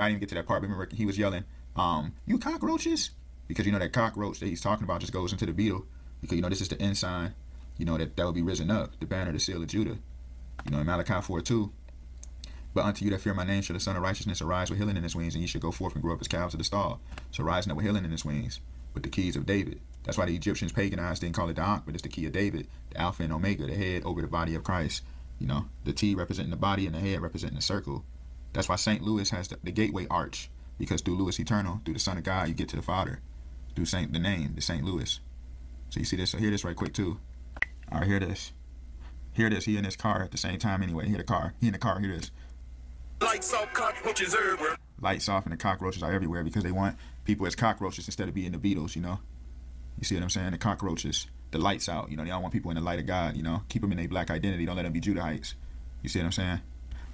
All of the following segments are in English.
I didn't even get to that part, but remember he was yelling, you cockroaches? Because you know that cockroach that he's talking about just goes into the beetle. Because you know this is the ensign, you know, that will be risen up, the banner, the seal of Judah. You know, in Malachi 4:2. But unto you that fear my name shall the Son of Righteousness arise with healing in his wings, and ye shall go forth and grow up as calves of the stall. So rising up with healing in his wings, with the keys of David. That's why the Egyptians paganized, didn't call it the Ankh, but it's the key of David, the Alpha and Omega, the head over the body of Christ. You know, the T representing the body and the head representing the circle. That's why St. Louis has the gateway arch, because through Louis Eternal, through the Son of God, you get to the Father. Through the name, the St. Louis. So you see this, so hear this right quick too. All right, hear this. Hear this, he in his car at the same time anyway. Hear the car, he in the car, hear this. Lights off, cockroaches everywhere. Lights off and the cockroaches are everywhere because they want people as cockroaches instead of being the beetles, you know. You see what I'm saying? The cockroaches, the lights out, you know, they don't want people in the light of God, you know. Keep them in their black identity, don't let them be Judahites. You see what I'm saying?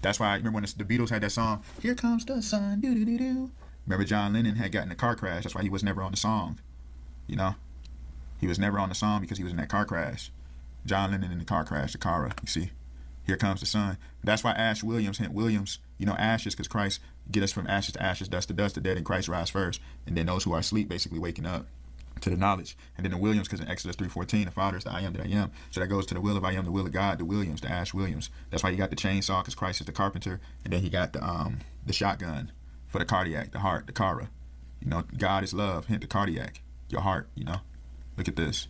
That's why I remember when the Beatles had that song, Here Comes the Sun, doo-doo-doo-doo. Remember John Lennon had gotten in a car crash, that's why he was never on the song, you know. He was never on the song because he was in that car crash. John Lennon in the car crash, the Cara, you see. Here comes the sun. That's why Ash Williams, Hint Williams, you know, ashes, because Christ get us from ashes to ashes, dust to dust, the dead in Christ rise first. And then those who are asleep basically waking up to the knowledge. And then the Williams, because in Exodus 3:14, the Father is the I am that I am. So that goes to the will of I am, the will of God, the Williams, the Ash Williams. That's why you got the chainsaw, because Christ is the carpenter. And then he got the shotgun for the cardiac, the heart, the Cara. You know, God is love, hint the cardiac, your heart, you know. Look at this.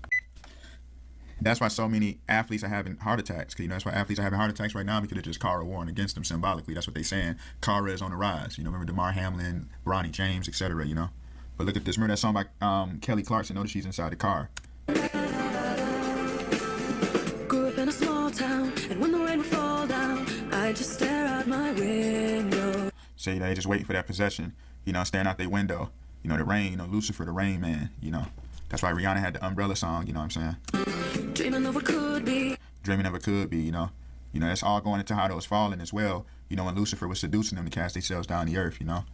That's why so many athletes are having heart attacks. Cause, you know, that's why athletes are having heart attacks right now, because it's just Cara warring against them symbolically. That's what they're saying. Cara is on the rise. You know, remember DeMar Hamlin, Bronny James, etc. You know. But look at this. Remember that song by Kelly Clarkson? Notice she's inside the car. Grew up in a small town, and when the rain would fall down, I just stare out my window. So you know, they just waiting for that possession. You know, staring out their window. You know, the rain. You know, Lucifer, the Rain Man. You know. That's why Rihanna had the Umbrella song, you know what I'm saying? Dreaming of what could be. Dreaming of what could be, you know. You know, that's all going into how those falling as well. You know, when Lucifer was seducing them to cast themselves down the earth, you know.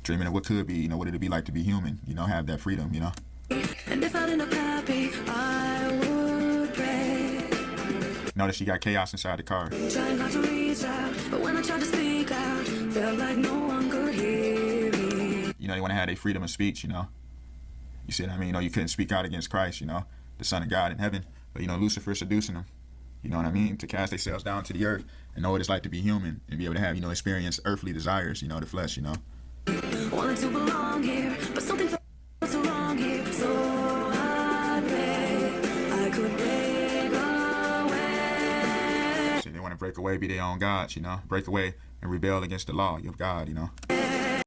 Dreaming of what could be, you know, what it'd be like to be human, you know, have that freedom, you know. And if I didn't happy, I would pray. Notice she got chaos inside the car. Trying not to reach out, but when I tried to speak out, felt like no one could hear me. You know, they want to have their freedom of speech, you know. You see what I mean? You know, you couldn't speak out against Christ, you know, the Son of God in heaven. But, you know, Lucifer seducing them, you know what I mean? To cast themselves down to the earth and know what it's like to be human and be able to have, you know, experience earthly desires, you know, the flesh, you know. Wanted to belong here, but something felt so wrong here. So I pray I could break away. See, they want to break away, be their own gods, you know. Break away and rebel against the law of God, you know.